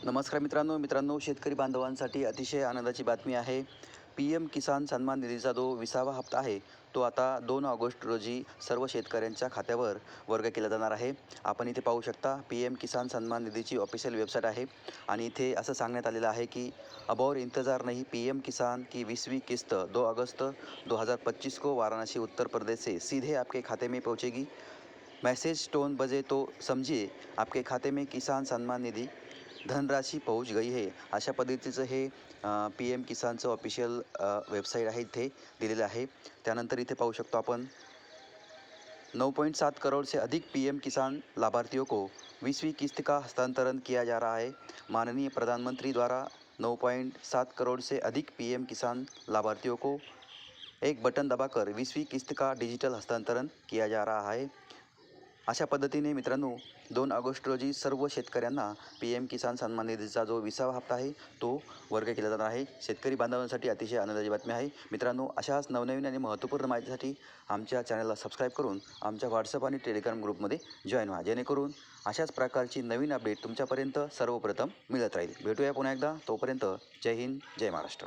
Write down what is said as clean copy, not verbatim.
नमस्कार मित्रांनो शेतकरी बांधवांसाठी अतिशय आनंदाची बातमी आहे. PM किसान सन्मान निधीचा जो 20वा हप्ता आहे, तो आता 2 ऑगस्ट रोजी सर्व शेतकऱ्यांच्या खात्यावर वर्ग केला जाणार आहे. आपण इथे पाहू शकता PM किसान सन्मान निधीची ऑफिशियल वेबसाईट आहे आणि इथे असं सांगण्यात आलेलं आहे की अब और इंतज़ार नहीं, PM किसान की 20वीं किस्त 2 अगस्त 2025 को वाराणसी उत्तर प्रदेश से सीधे आपके खाते में पहुंचेगी. मैसेज टोन बजे तो समजिए आपके खाते में किसान सन्मान निधी धनराशी पहुंच गई है. अशा पद्धतीचं हे PM किसानचं ऑफिशियल वेबसाईट आहे, इथे दिलेलं आहे. त्यानंतर इथे पाहू शकतो आपण 9.7 करोड़ से अधिक PM किसान लाभार्थियों को 20वीं किस्त का हस्तांतरण किया जा रहा है. माननीय प्रधानमंत्री द्वारा 9.7 करोड़ से अधिक PM किसान लाभार्थियों को एक बटन दबाकर 20वीं किस्त का डिजिटल हस्तांतरण किया जा रहा है. अशा पद्धतीने मित्रांनो 2 ऑगस्ट रोजी सर्व शेतकऱ्यांना PM किसान सन्मान निधीचा जो 20वा हप्ता आहे तो वर्ग केला जाणार आहे. शेतकरी बांधवांसाठी अतिशय आनंदाची बातमी आहे. मित्रांनो, अशाच नवनवीन आणि महत्त्वपूर्ण माहितीसाठी आमच्या चॅनलला सबस्क्राईब करून आमच्या व्हॉट्सअप आणि टेलिग्राम ग्रुपमध्ये जॉईन व्हा, जेणेकरून अशाच प्रकारची नवीन अपडेट तुमच्यापर्यंत सर्वप्रथम मिळत राहील. भेटूया पुन्हा एकदा. तोपर्यंत जय हिंद, जय महाराष्ट्र.